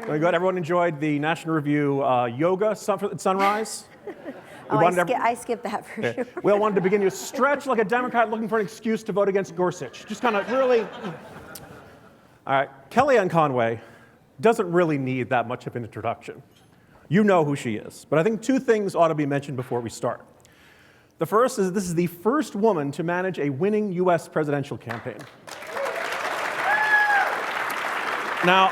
Very good. Everyone enjoyed the National Review yoga at sunrise? I skipped that for sure. We all wanted to begin to stretch like a Democrat looking for an excuse to vote against Gorsuch. Just kind of really. All right. Kellyanne Conway doesn't really need that much of an introduction. You know who she is. But I think two things ought to be mentioned before we start. The first is this is the first woman to manage a winning U.S. presidential campaign. Now,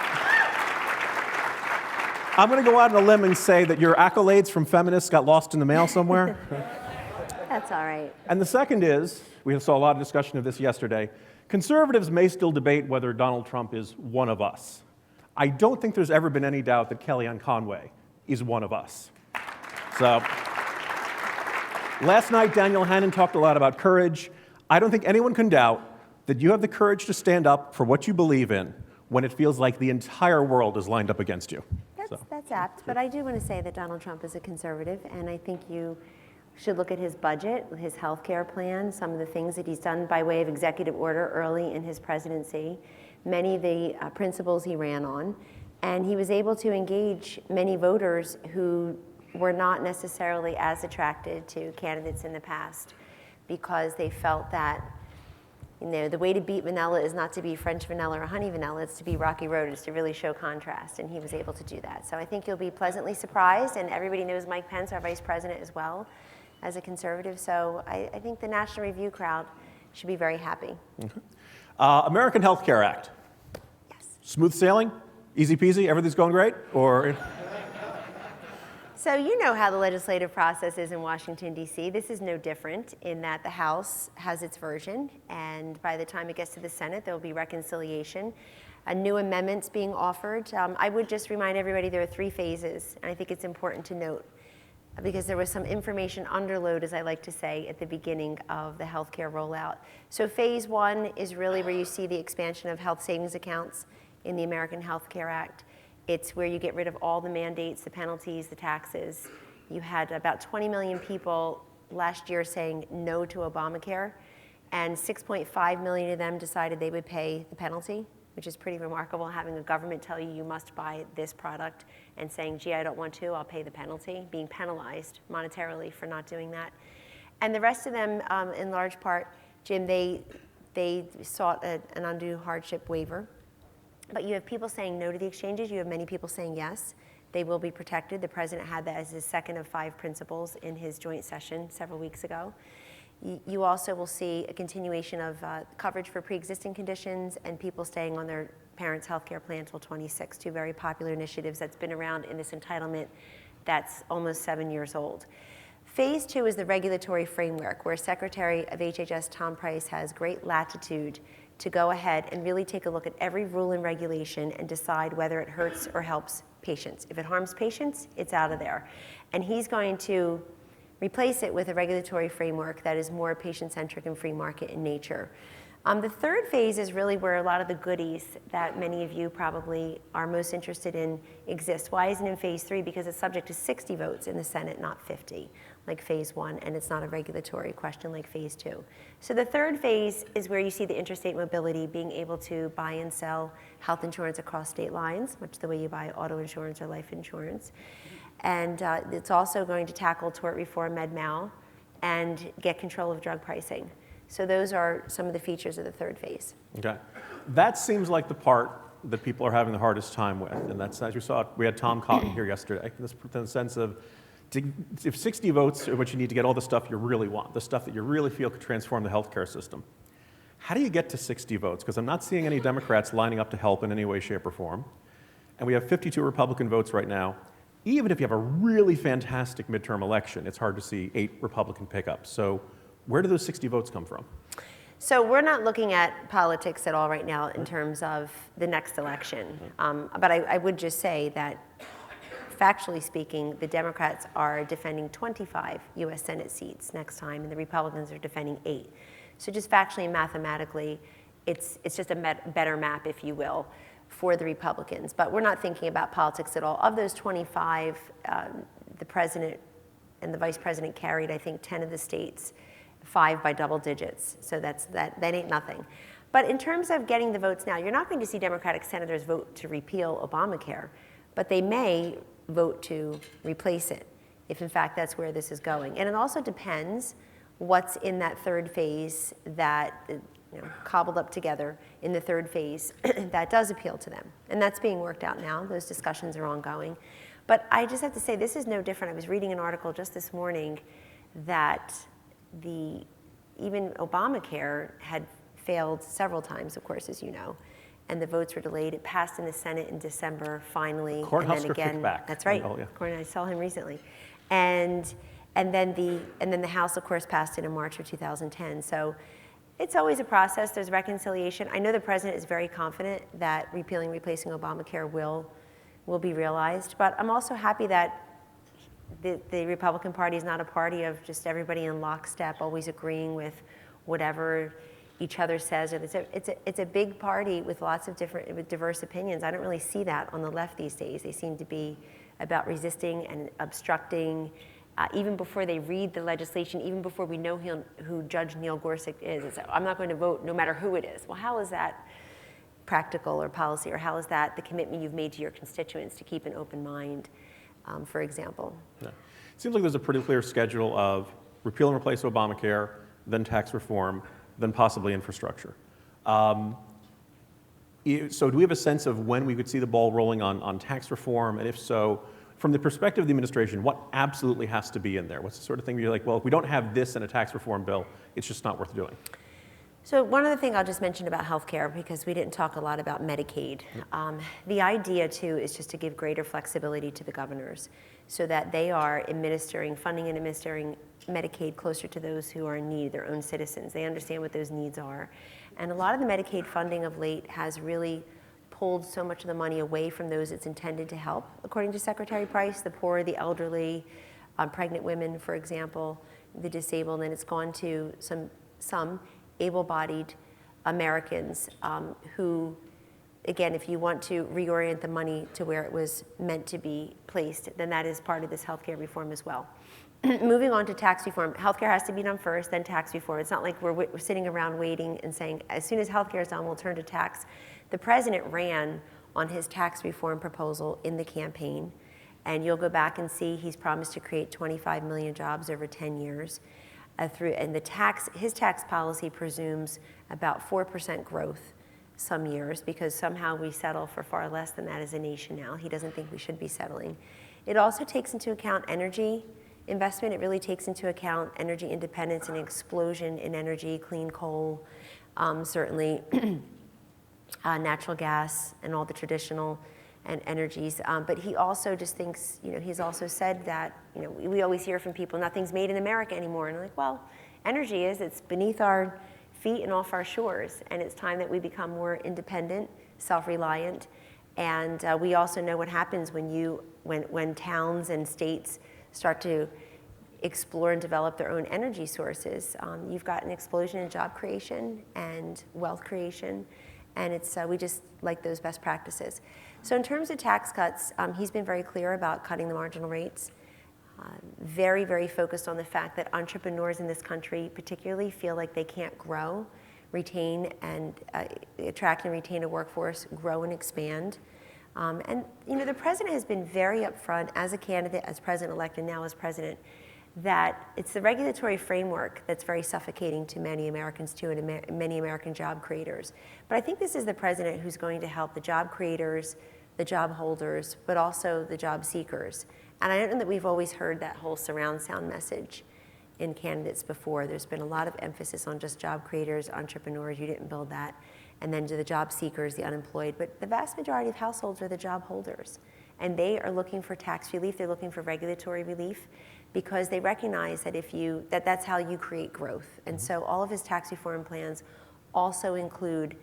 I'm going to go out on a limb and say that your accolades from feminists got lost in the mail somewhere. That's all right. And the second is, we saw a lot of discussion of this yesterday, conservatives may still debate whether Donald Trump is one of us. I don't think there's ever been any doubt that Kellyanne Conway is one of us. So, last night Daniel Hannan talked a lot about courage. I don't think anyone can doubt that you have the courage to stand up for what you believe in when it feels like the entire world is lined up against you. That's apt, but I do want to say that Donald Trump is a conservative, and I think you should look at his budget, his health care plan, some of the things that he's done by way of executive order early in his presidency, many of the principles he ran on, and he was able to engage many voters who were not necessarily as attracted to candidates in the past because they felt that the way to beat vanilla is not to be French vanilla or honey vanilla, it's to be Rocky Road, it's to really show contrast, and he was able to do that. So I think you'll be pleasantly surprised, and everybody knows Mike Pence, our vice president as well, as a conservative. So I think the National Review crowd should be very happy. Okay. American Health Care Act. Yes. Smooth sailing? Easy peasy? Everything's going great? Or... So you know how the legislative process is in Washington, D.C. This is no different in that the House has its version, and by the time it gets to the Senate, there will be reconciliation, new amendments being offered. I would just remind everybody there are 3 phases, and I think it's important to note, because there was some information underload, as I like to say, at the beginning of the healthcare rollout. So phase 1 is really where you see the expansion of health savings accounts in the American Health Care Act. It's where you get rid of all the mandates, the penalties, the taxes. You had about 20 million people last year saying no to Obamacare, and 6.5 million of them decided they would pay the penalty, which is pretty remarkable, having a government tell you you must buy this product and saying, gee, I don't want to, I'll pay the penalty, being penalized monetarily for not doing that. And the rest of them, in large part, Jim, they sought an undue hardship waiver. But you have people saying no to the exchanges. You have many people saying yes. They will be protected. The president had that as his second of 5 principles in his joint session several weeks ago. You also will see a continuation of coverage for pre-existing conditions and people staying on their parents' health care plan until 26, 2 very popular initiatives that's been around in this entitlement that's almost 7 years old. Phase 2 is the regulatory framework, where Secretary of HHS Tom Price has great latitude to go ahead and really take a look at every rule and regulation and decide whether it hurts or helps patients. If it harms patients, it's out of there. And he's going to replace it with a regulatory framework that is more patient-centric and free market in nature. The third phase is really where a lot of the goodies that many of you probably are most interested in exist. Why isn't it in phase 3? Because it's subject to 60 votes in the Senate, not 50, like phase 1, and it's not a regulatory question like phase 2. So the third phase is where you see the interstate mobility, being able to buy and sell health insurance across state lines, much the way you buy auto insurance or life insurance. And it's also going to tackle tort reform, med-mal, and get control of drug pricing. So those are some of the features of the third phase. Okay. That seems like the part that people are having the hardest time with. And that's, as you saw, we had Tom Cotton here yesterday, in the sense of, if 60 votes are what you need to get all the stuff you really want, the stuff that you really feel could transform the healthcare system, how do you get to 60 votes? Because I'm not seeing any Democrats lining up to help in any way, shape, or form. And we have 52 Republican votes right now. Even if you have a really fantastic midterm election, it's hard to see 8 Republican pickups. So where do those 60 votes come from? So we're not looking at politics at all right now in terms of the next election. But I would just say that, factually speaking, the Democrats are defending 25 U.S. Senate seats next time, and the Republicans are defending 8. So just factually and mathematically, it's just a better map, if you will, for the Republicans. But we're not thinking about politics at all. Of those 25, the president and the vice president carried, I think, 10 of the states, 5 by double digits. So that ain't nothing. But in terms of getting the votes now, you're not going to see Democratic senators vote to repeal Obamacare, but they may vote to replace it, if in fact that's where this is going. And it also depends what's in that third phase that, cobbled up together in the third phase that does appeal to them. And that's being worked out now. Those discussions are ongoing. But I just have to say, this is no different. I was reading an article just this morning that even Obamacare had failed several times, of course, as you know, and the votes were delayed. It passed in the Senate in December, finally, and then again. Kickback. That's right. Oh, yeah. I saw him recently, and then the House, of course, passed it in March of 2010. So it's always a process. There's reconciliation. I know the president is very confident that repealing, replacing Obamacare will be realized, but I'm also happy that the Republican Party is not a party of just everybody in lockstep, always agreeing with whatever each other says. It's a big party with lots of diverse opinions. I don't really see that on the left these days. They seem to be about resisting and obstructing, even before they read the legislation, even before we know who Judge Neil Gorsuch is. It's, I'm not going to vote no matter who it is. Well, how is that practical or policy, or how is that the commitment you've made to your constituents to keep an open mind, for example? Yeah. It seems like there's a pretty clear schedule of repeal and replace Obamacare, then tax reform, then possibly infrastructure. So do we have a sense of when we could see the ball rolling on tax reform? And if so, from the perspective of the administration, what absolutely has to be in there? What's the sort of thing where you're like, well, if we don't have this in a tax reform bill, it's just not worth doing? So one other thing I'll just mention about healthcare, because we didn't talk a lot about Medicaid. The idea, too, is just to give greater flexibility to the governors so that they are funding and administering Medicaid closer to those who are in need, their own citizens. They understand what those needs are. And a lot of the Medicaid funding of late has really pulled so much of the money away from those it's intended to help. According to Secretary Price, the poor, the elderly, pregnant women, for example, the disabled, and it's gone to some able-bodied Americans who, again, if you want to reorient the money to where it was meant to be placed, then that is part of this healthcare reform as well. Moving on to tax reform, healthcare has to be done first, then tax reform. It's not like we're sitting around waiting and saying, as soon as healthcare is done, we'll turn to tax. The president ran on his tax reform proposal in the campaign, and you'll go back and see he's promised to create 25 million jobs over 10 years. And his tax policy presumes about 4% growth some years, because somehow we settle for far less than that as a nation now. He doesn't think we should be settling. It also takes into account energy investment. It really takes into account energy independence and explosion in energy, clean coal, certainly natural gas and all the traditional energies. But he also just thinks, he's also said that, we always hear from people, nothing's made in America anymore. And I'm like, well, energy is, it's beneath our feet and off our shores. And it's time that we become more independent, self-reliant. And we also know what happens when towns and states start to explore and develop their own energy sources. You've got an explosion in job creation and wealth creation. And we just like those best practices. So in terms of tax cuts, he's been very clear about cutting the marginal rates. Very, very focused on the fact that entrepreneurs in this country particularly feel like they can't grow, attract and retain a workforce, grow and expand. And the president has been very upfront as a candidate, as president-elect, and now as president, that it's the regulatory framework that's very suffocating to many Americans too, and many American job creators. But I think this is the president who's going to help the job creators, the job holders, but also the job seekers. And I don't know that we've always heard that whole surround sound message in candidates before. There's been a lot of emphasis on just job creators, entrepreneurs, you didn't build that, and then to the job seekers, the unemployed. But the vast majority of households are the job holders. And they are looking for tax relief, they're looking for regulatory relief, because they recognize that that's how you create growth. And so all of his tax reform plans also include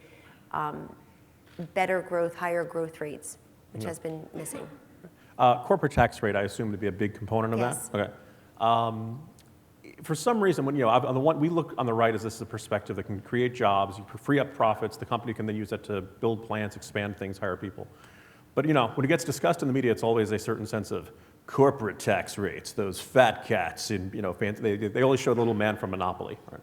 better growth, higher growth rates, which has been missing. Corporate tax rate, I assume, to be a big component of Yes. that? Okay. For some reason, when on the one we look on the right as this is a perspective that can create jobs, you free up profits, the company can then use that to build plants, expand things, hire people. But when it gets discussed in the media, it's always a certain sense of corporate tax rates, those fat cats in, they always show the little man from Monopoly. Right?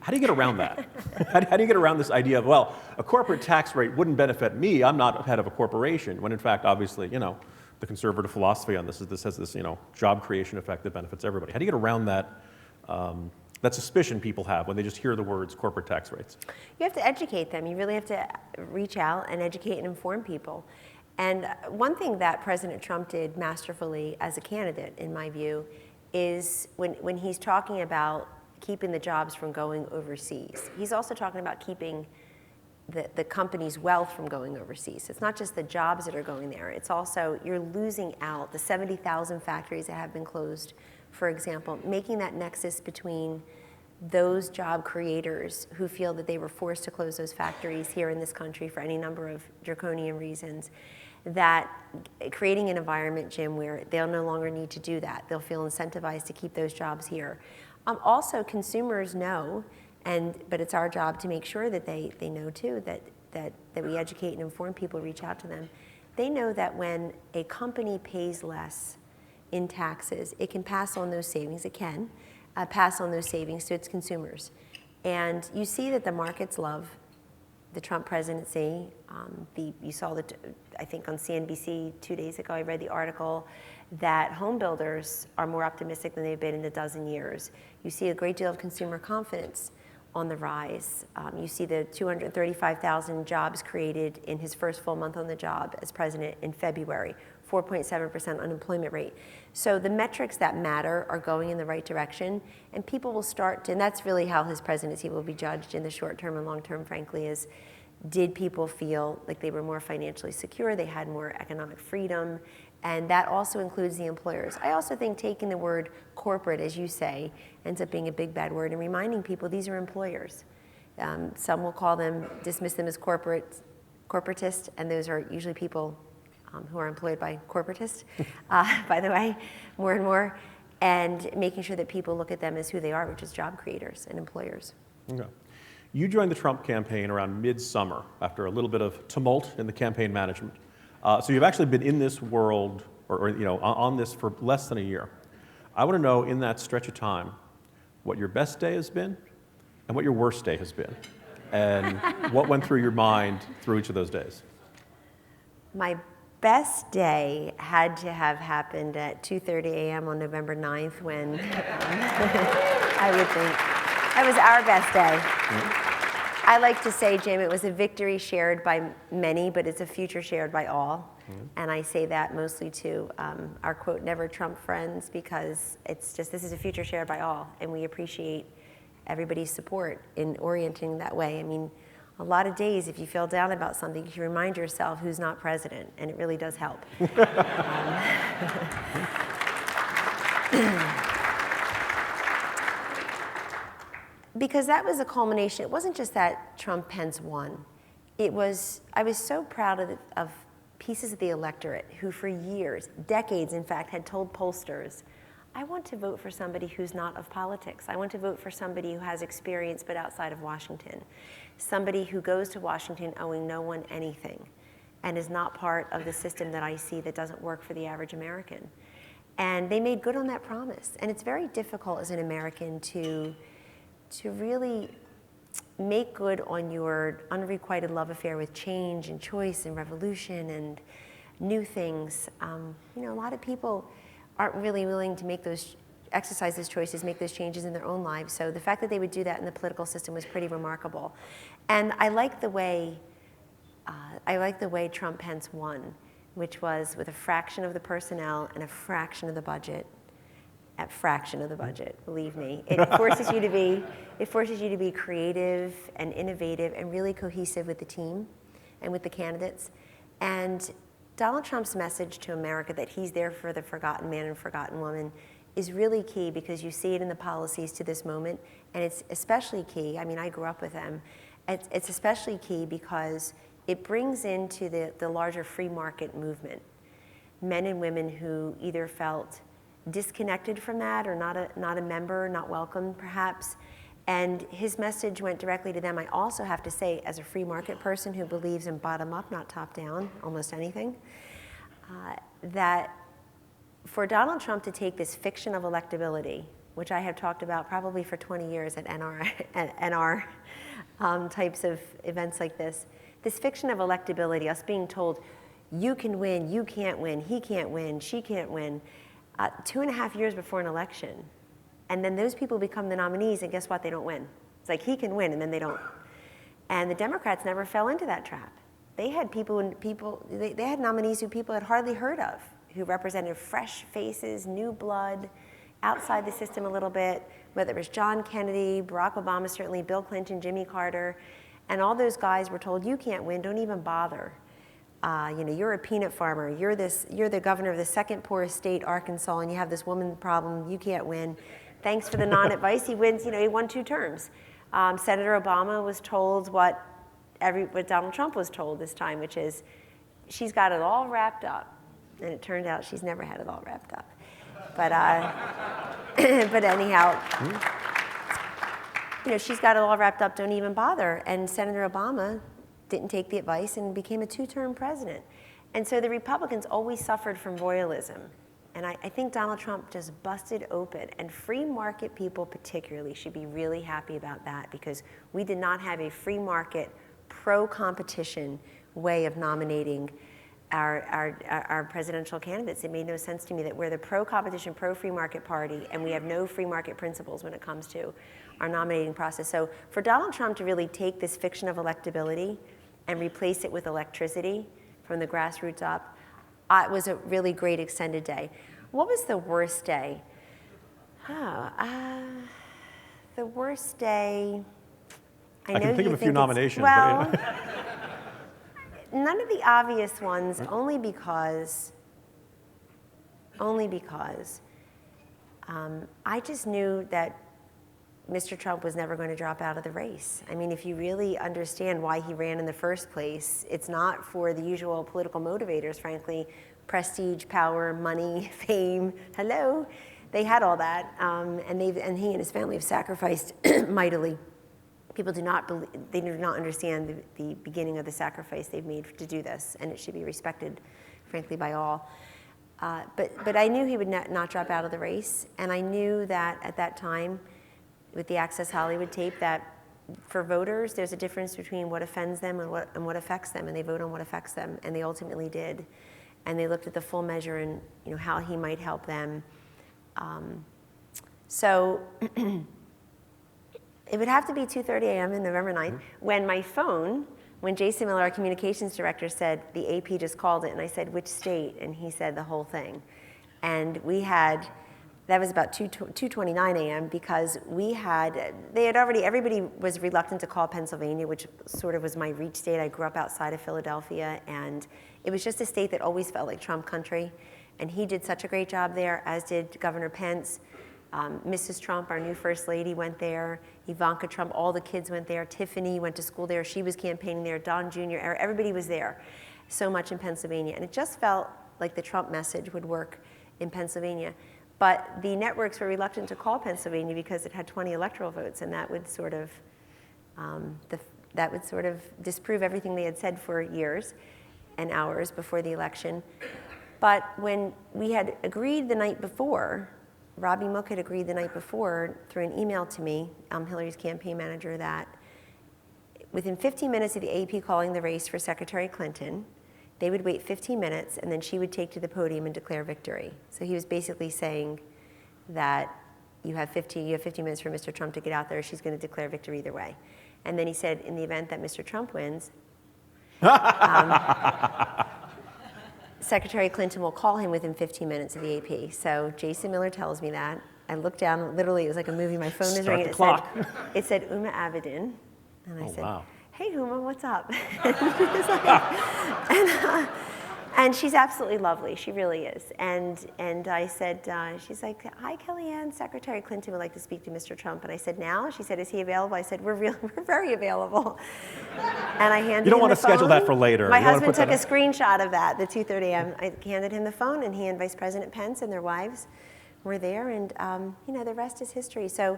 How do you get around that? How do you get around this idea of, well, a corporate tax rate wouldn't benefit me, I'm not head of a corporation, when in fact, obviously, you know, the conservative philosophy on this is this has this, you know, job creation effect that benefits everybody. How do you get around that, that suspicion people have when they just hear the words corporate tax rates? You have to educate them. You really have to reach out and educate and inform people. And one thing that President Trump did masterfully as a candidate, in my view, is when he's talking about keeping the jobs from going overseas, he's also talking about keeping the company's wealth from going overseas. It's not just the jobs that are going there. It's also, you're losing out the 70,000 factories that have been closed, for example, making that nexus between those job creators who feel that they were forced to close those factories here in this country for any number of draconian reasons, that creating an environment, Jim, where they'll no longer need to do that. They'll feel incentivized to keep those jobs here. Also, consumers know, but it's our job to make sure that they know too, that we educate and inform people, reach out to them. They know that when a company pays less in taxes, it can pass on those savings. It can pass on those savings to its consumers. And you see that the markets love the Trump presidency. You saw I think on CNBC 2 days ago, I read the article that home builders are more optimistic than they've been in a dozen years. You see a great deal of consumer confidence on the rise. You see the 235,000 jobs created in his first full month on the job as president in February, 4.7% unemployment rate. So the metrics that matter are going in the right direction, and people will start to, and that's really how his presidency will be judged in the short term and long term, frankly, is did people feel like they were more financially secure, they had more economic freedom, and that also includes the employers. I also think taking the word corporate, as you say, ends up being a big bad word, and reminding people these are employers. Some will call them, dismiss them as corporatist, and those are usually people who are employed by corporatists, by the way, more and more, and making sure that people look at them as who they are, which is job creators and employers. Okay. You joined the Trump campaign around midsummer after a little bit of tumult in the campaign management. So you've actually been in this world, or you know, on this for less than a year. I want to know, in that stretch of time, what your best day has been and what your worst day has been, and what went through your mind through each of those days. My best day had to have happened at 2:30 a.m. on November 9th when I would think that was our best day. Mm-hmm. I like to say, Jim, it was a victory shared by many, but it's a future shared by all. Mm-hmm. And I say that mostly to our quote, never Trump friends, because it's just, this is a future shared by all, and we appreciate everybody's support in orienting that way. I mean, a lot of days, if you feel down about something, you can remind yourself who's not president, and it really does help. Because that was a culmination. It wasn't just that Trump-Pence won. I was so proud of pieces of the electorate who for years, decades in fact, had told pollsters, I want to vote for somebody who's not of politics. I want to vote for somebody who has experience but outside of Washington. Somebody who goes to Washington owing no one anything and is not part of the system that I see that doesn't work for the average American. And they made good on that promise. And it's very difficult as an American to really make good on your unrequited love affair with change and choice and revolution and new things. You know, a lot of people aren't really willing to exercise those choices, make those changes in their own lives. So the fact that they would do that in the political system was pretty remarkable. And I like the way Trump-Pence won, which was with a fraction of the personnel and a fraction of the budget. At fraction of the budget, believe me. It forces you to be creative and innovative and really cohesive with the team and with the candidates. And Donald Trump's message to America that he's there for the forgotten man and forgotten woman is really key, because you see it in the policies to this moment, and it's especially key. I mean, I grew up with them. It's especially key because it brings into the larger free market movement men and women who either felt disconnected from that or not a member, not welcome perhaps. And his message went directly to them. I also have to say, as a free market person who believes in bottom up, not top down, almost anything, that for Donald Trump to take this fiction of electability, which I have talked about probably for 20 years at NR types of events like this fiction of electability, us being told, you can win, you can't win, he can't win, she can't win, 2.5 years before an election. And then those people become the nominees, and guess what? They don't win. It's like he can win, and then they don't. And the Democrats never fell into that trap. They had they had nominees who people had hardly heard of, who represented fresh faces, new blood, outside the system a little bit, whether it was John Kennedy, Barack Obama, certainly Bill Clinton, Jimmy Carter, and all those guys were told, you can't win, don't even bother. You're a peanut farmer, you're the governor of the second poorest state, Arkansas, and you have this woman problem, you can't win. Thanks for the non-advice, he wins, he won 2 terms. Senator Obama was told what Donald Trump was told this time, which is, she's got it all wrapped up. And it turned out she's never had it all wrapped up. But, but anyhow, she's got it all wrapped up, don't even bother. And Senator Obama didn't take the advice and became a 2-term president. And so the Republicans always suffered from royalism. And I think Donald Trump just busted open. And free market people particularly should be really happy about that, because we did not have a free market, pro-competition way of nominating our presidential candidates. It made no sense to me that we're the pro-competition, pro-free market party, and we have no free market principles when it comes to our nominating process. So for Donald Trump to really take this fiction of electability and replace it with electricity from the grassroots up, it was a really great extended day. What was the worst day? The worst day, I can think of a few nominations. Well, none of the obvious ones, only because I just knew that Mr. Trump was never going to drop out of the race. I mean, if you really understand why he ran in the first place, it's not for the usual political motivators, frankly, prestige, power, money, fame, hello. They had all that, and he and his family have sacrificed mightily. People do not understand the beginning of the sacrifice they've made to do this, and it should be respected, frankly, by all. But I knew he would not drop out of the race, and I knew that at that time, with the Access Hollywood tape, that for voters, there's a difference between what offends them and what affects them, and they vote on what affects them, and they ultimately did. And they looked at the full measure and how he might help them. So it would have to be 2:30 a.m. on November 9th when Jason Miller, our communications director, said, the AP just called it, and I said, which state? And he said the whole thing. And that was about 2:29 a.m. because everybody was reluctant to call Pennsylvania, which sort of was my reach state. I grew up outside of Philadelphia, and it was just a state that always felt like Trump country. And he did such a great job there, as did Governor Pence. Mrs. Trump, our new First Lady, went there. Ivanka Trump, all the kids went there. Tiffany went to school there. She was campaigning there. Don Jr., everybody was there. So much in Pennsylvania. And it just felt like the Trump message would work in Pennsylvania. But the networks were reluctant to call Pennsylvania because it had 20 electoral votes, and that would sort of disprove everything they had said for years and hours before the election. But when we had agreed the night before, Robbie Mook had agreed the night before through an email to me, Hillary's campaign manager, that within 15 minutes of the AP calling the race for Secretary Clinton, they would wait 15 minutes, and then she would take to the podium and declare victory. So he was basically saying that you have 15 minutes for Mr. Trump to get out there. She's going to declare victory either way. And then he said, in the event that Mr. Trump wins, Secretary Clinton will call him within 15 minutes of the AP. So Jason Miller tells me that. I looked down, literally, it was like a movie. My phone is ringing. It said Uma Abedin. And I said, wow. Hey, Uma, what's up? And she's absolutely lovely. She really is. And I said, she's like, hi, Kellyanne. Secretary Clinton would like to speak to Mr. Trump. And I said, now? She said, is he available? I said, we're very available. And I handed him the phone. You don't want to schedule that for later. My husband took a screenshot of that, the 2:30 a.m. I handed him the phone, and he and Vice President Pence and their wives were there. And, the rest is history. So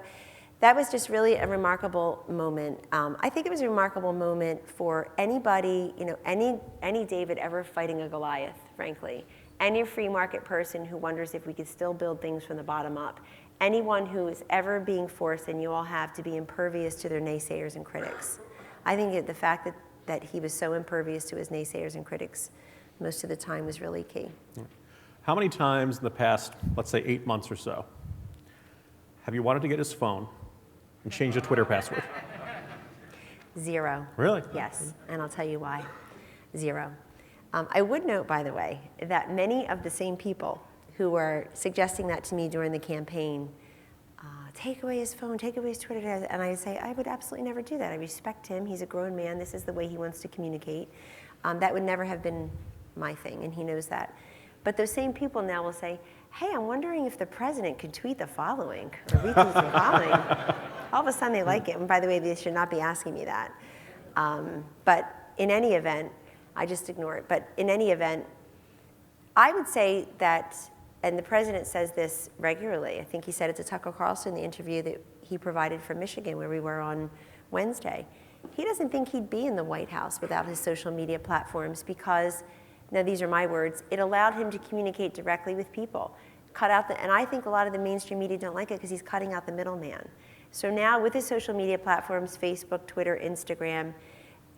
that was just really a remarkable moment. I think it was a remarkable moment for anybody, any David ever fighting a Goliath, frankly. Any free market person who wonders if we could still build things from the bottom up. anyone who is ever being forced, and you all have, to be impervious to their naysayers and critics. I think the fact that he was so impervious to his naysayers and critics most of the time was really key. How many times in the past, let's say 8 months or so, have you wanted to get his phone and change the Twitter password? 0. Really? Yes, and I'll tell you why. 0. I would note, by the way, that many of the same people who were suggesting that to me during the campaign, take away his phone, take away his Twitter, and I say, I would absolutely never do that. I respect him. He's a grown man. This is the way he wants to communicate. That would never have been my thing, and he knows that. But those same people now will say, hey, I'm wondering if the president could tweet the following, or retweet the following. All of a sudden they like it. And by the way, they should not be asking me that. But in any event, I just ignore it. But in any event, I would say that, and the president says this regularly, I think he said it to Tucker Carlson in the interview that he provided from Michigan where we were on Wednesday. He doesn't think he'd be in the White House without his social media platforms because, now these are my words, it allowed him to communicate directly with people. And I think a lot of the mainstream media don't like it because he's cutting out the middleman. So now with his social media platforms, Facebook, Twitter, Instagram,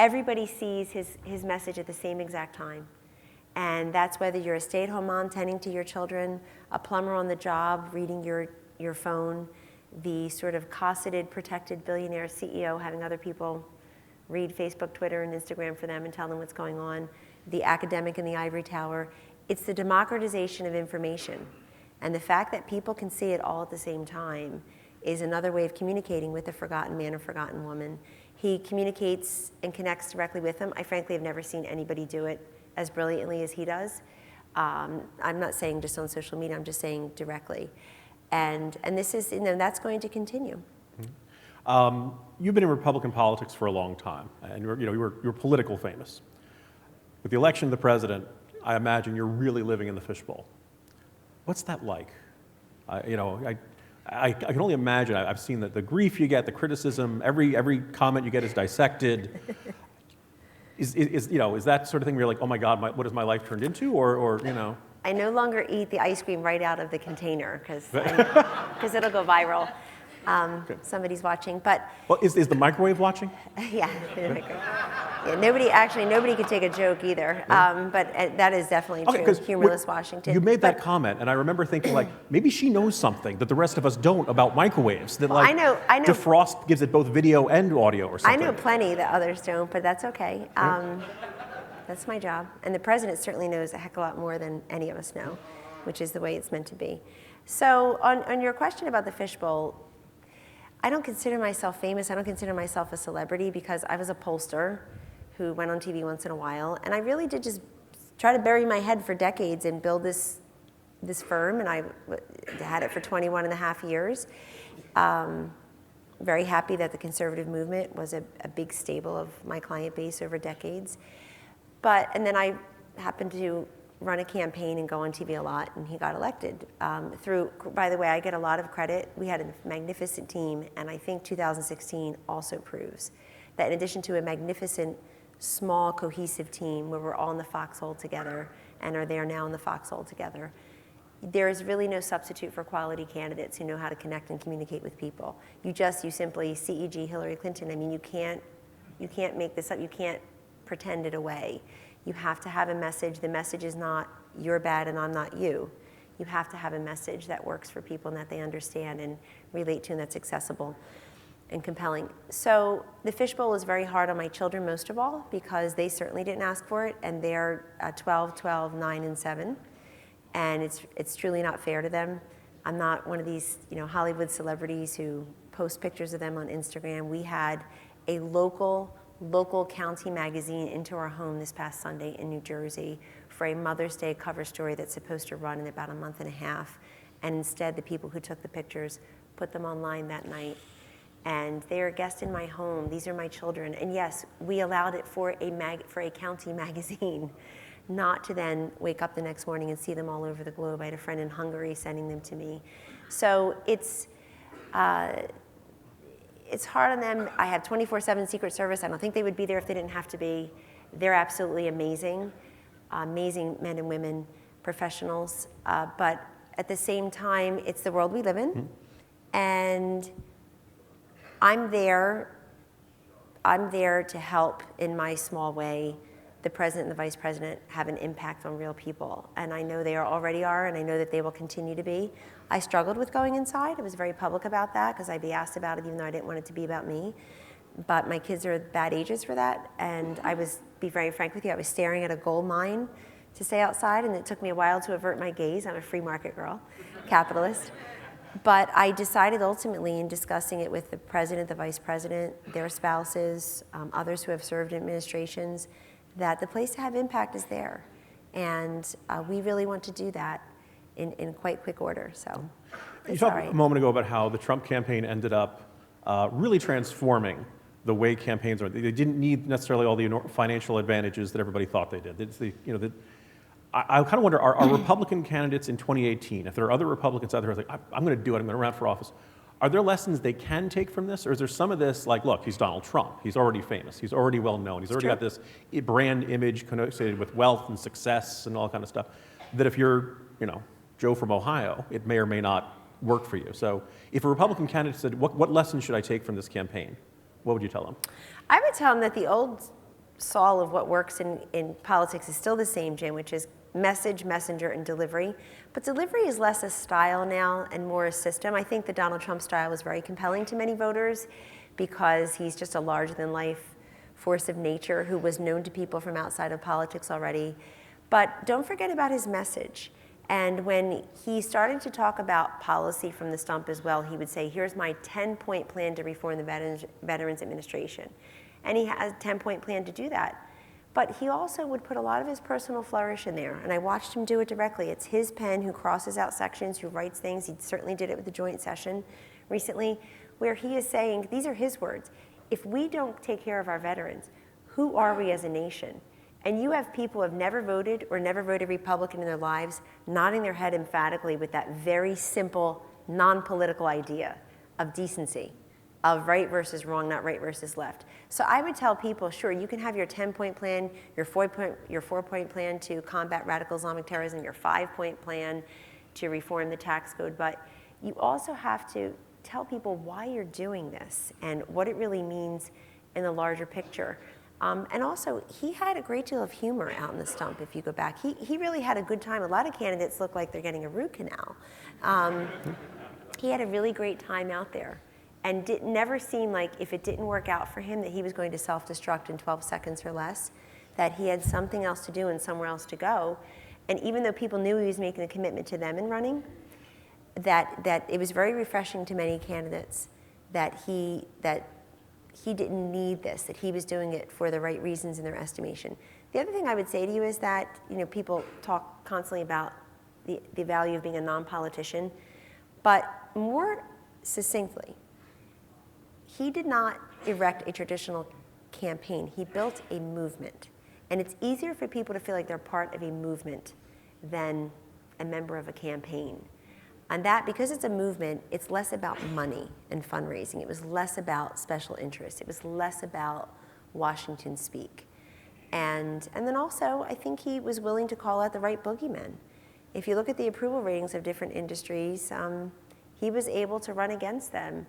everybody sees his message at the same exact time. And that's whether you're a stay-at-home mom tending to your children, a plumber on the job reading your phone, the sort of cosseted, protected billionaire CEO having other people read Facebook, Twitter, and Instagram for them and tell them what's going on, the academic in the ivory tower. It's the democratization of information. And the fact that people can see it all at the same time is another way of communicating with a forgotten man or forgotten woman. He communicates and connects directly with them. I frankly have never seen anybody do it as brilliantly as he does. I'm not saying just on social media, I'm just saying directly. And this is, that's going to continue. You've been in Republican politics for a long time, and you're political famous. With the election of the president, I imagine you're really living in the fishbowl. What's that like? I can only imagine. I've seen the grief you get, the criticism. Every comment you get is dissected. Is that sort of thing where you're like, oh my God, what has my life turned into? Or I no longer eat the ice cream right out of the container because it'll go viral. Somebody's watching, but well, is the microwave watching? Yeah, nobody could take a joke either. But that is definitely true. Humorless Washington. You made that comment, and I remember thinking, like, maybe she knows something that the rest of us don't about microwaves. That, like, I know. Defrost gives it both video and audio, or something. I know plenty that others don't, but that's okay. That's my job, and the president certainly knows a heck of a lot more than any of us know, which is the way it's meant to be. So, on your question about the fishbowl. I don't consider myself famous. I don't consider myself a celebrity because I was a pollster who went on TV once in a while. And I really did just try to bury my head for decades and build this firm. And I had it for 21 and a half years. Very happy that the conservative movement was a big staple of my client base over decades. And then I happened to run a campaign and go on TV a lot, and he got elected. By the way, I get a lot of credit. We had a magnificent team, and I think 2016 also proves that in addition to a magnificent, small, cohesive team where we're all in the foxhole together and are there now in the foxhole together, there is really no substitute for quality candidates who know how to connect and communicate with people. You simply CEG Hillary Clinton. I mean, you can't make this up. You can't pretend it away. You have to have a message. The message is not you're bad and I'm not you. You have to have a message that works for people and that they understand and relate to and that's accessible and compelling. So the fishbowl is very hard on my children most of all because they certainly didn't ask for it and they're 12, 12, 9, and 7. And it's truly not fair to them. I'm not one of these Hollywood celebrities who post pictures of them on Instagram. We had a local county magazine into our home this past Sunday in New Jersey for a Mother's Day cover story that's supposed to run in about a month and a half. And instead, the people who took the pictures put them online that night. And they are a guest in my home. These are my children. And yes, we allowed it for a county magazine, not to then wake up the next morning and see them all over the globe. I had a friend in Hungary sending them to me. So it's hard on them. I have 24/7 Secret Service. I don't think they would be there if they didn't have to be. They're absolutely amazing, amazing men and women, professionals. But at the same time, it's the world we live in. And I'm there to help in my small way the president and the vice president have an impact on real people. And I know they already are, and I know that they will continue to be. I struggled with going inside. I was very public about that because I'd be asked about it even though I didn't want it to be about me. But my kids are bad ages for that. And be very frank with you, I was staring at a gold mine to stay outside, and it took me a while to avert my gaze. I'm a free market girl, capitalist. But I decided ultimately in discussing it with the president, the vice president, their spouses, others who have served in administrations, that the place to have impact is there. And we really want to do that in quite quick order. So you talked a moment ago about how the Trump campaign ended up really transforming the way campaigns are. They didn't need necessarily all the financial advantages that everybody thought they did. It's I kind of wonder, are Republican candidates in 2018, if there are other Republicans out there who are like, I'm going to do it, I'm going to run for office, are there lessons they can take from this? Or is there some of this, like, look, he's Donald Trump. He's already famous. He's already well known. He's already got this brand image connotated with wealth and success and all that kind of stuff, that if you're, Joe from Ohio, it may or may not work for you. So if a Republican candidate said, what lessons should I take from this campaign? What would you tell them? I would tell them that the old saw of what works in politics is still the same, Jim, which is message, messenger, and delivery. But delivery is less a style now and more a system. I think the Donald Trump style was very compelling to many voters because he's just a larger-than-life force of nature who was known to people from outside of politics already. But don't forget about his message. And when he started to talk about policy from the stump as well, he would say, here's my 10-point plan to reform the Veterans Administration. And he has a 10-point plan to do that. But he also would put a lot of his personal flourish in there. And I watched him do it directly. It's his pen who crosses out sections, who writes things. He certainly did it with the joint session recently, where he is saying, these are his words, if we don't take care of our veterans, who are we as a nation? And you have people who have never voted or never voted Republican in their lives nodding their head emphatically with that very simple, non-political idea of decency, of right versus wrong, not right versus left. So I would tell people, sure, you can have your 10-point plan, your 4-point plan to combat radical Islamic terrorism, your 5-point plan to reform the tax code, but you also have to tell people why you're doing this and what it really means in the larger picture. And also, he had a great deal of humor out in the stump, if you go back. He really had a good time. A lot of candidates look like they're getting a root canal. He had a really great time out there. And never seemed like, if it didn't work out for him, that he was going to self-destruct in 12 seconds or less, that he had something else to do and somewhere else to go. And even though people knew he was making a commitment to them in running, that it was very refreshing to many candidates that he didn't need this, that he was doing it for the right reasons in their estimation. The other thing I would say to you is that, people talk constantly about the value of being a non-politician, but more succinctly, he did not erect a traditional campaign. He built a movement. And it's easier for people to feel like they're part of a movement than a member of a campaign. And that, because it's a movement, it's less about money and fundraising. It was less about special interests. It was less about Washington speak. And then also, I think he was willing to call out the right boogeymen. If you look at the approval ratings of different industries, he was able to run against them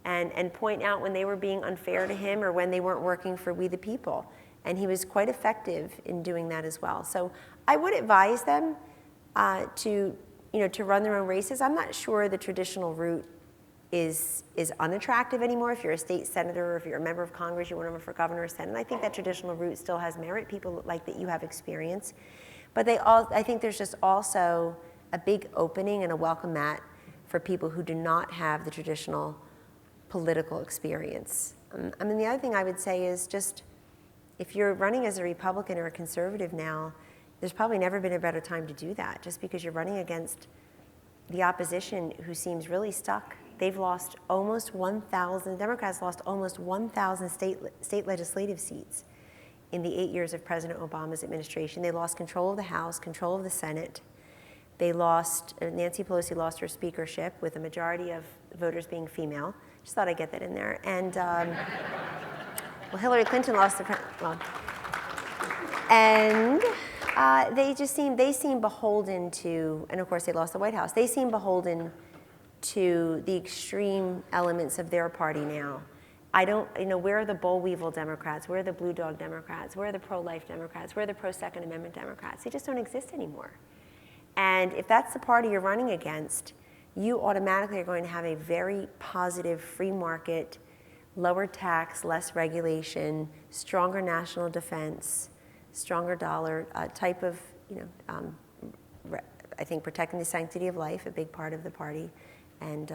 and point out when they were being unfair to him or when they weren't working for we the people. And he was quite effective in doing that as well. So I would advise them to run their own races. I'm not sure the traditional route is unattractive anymore. If you're a state senator or if you're a member of Congress, you want to run for governor or senate, I think that traditional route still has merit. People like that you have experience. But I think there's just also a big opening and a welcome mat for people who do not have the traditional political experience. The other thing I would say is just, if you're running as a Republican or a conservative now, there's probably never been a better time to do that, just because you're running against the opposition who seems really stuck. They've lost almost 1,000, Democrats lost almost 1,000 state legislative seats in the 8 years of President Obama's administration. They lost control of the House, control of the Senate. Nancy Pelosi lost her speakership with a majority of voters being female. Just thought I'd get that in there. And Hillary Clinton lost and they seem beholden to, and of course they lost the White House. They seem beholden to the extreme elements of their party now. Where are the boll weevil Democrats? Where are the blue dog Democrats? Where are the pro-life Democrats? Where are the pro-Second Amendment Democrats? They just don't exist anymore. And if that's the party you're running against, you automatically are going to have a very positive free market, lower tax, less regulation, stronger national defense, stronger dollar type of, I think protecting the sanctity of life, a big part of the party. And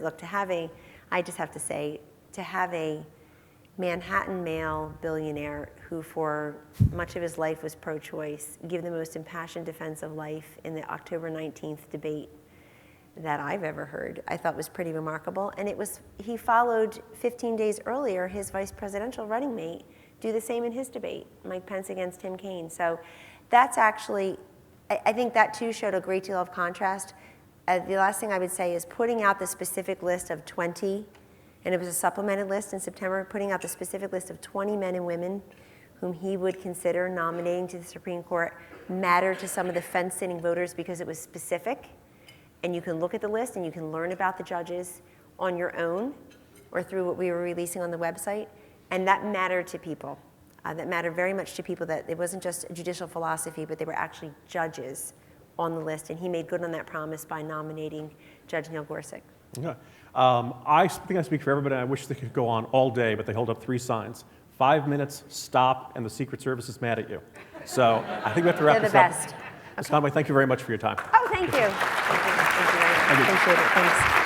look, I just have to say, to have a Manhattan male billionaire who for much of his life was pro-choice give the most impassioned defense of life in the October 19th debate that I've ever heard, I thought was pretty remarkable. And he followed 15 days earlier his vice presidential running mate do the same in his debate, Mike Pence against Tim Kaine. So that's actually, I think that too showed a great deal of contrast. The last thing I would say is putting out the specific list of 20, and it was a supplemented list in September, putting out the specific list of 20 men and women whom he would consider nominating to the Supreme Court mattered to some of the fence-sitting voters because it was specific. And you can look at the list and you can learn about the judges on your own or through what we were releasing on the website. And that mattered to people. That mattered very much to people, that it wasn't just judicial philosophy, but they were actually judges on the list. And he made good on that promise by nominating Judge Neil Gorsuch. Okay. I think I speak for everybody. I wish they could go on all day, but they hold up 3 signs. 5 minutes, stop, and the Secret Service is mad at you. So I think we have to wrap They're this the up. best. Ms. Conway, thank you very much for your time. Oh, thank you. Thank you very much. Appreciate it. Thanks.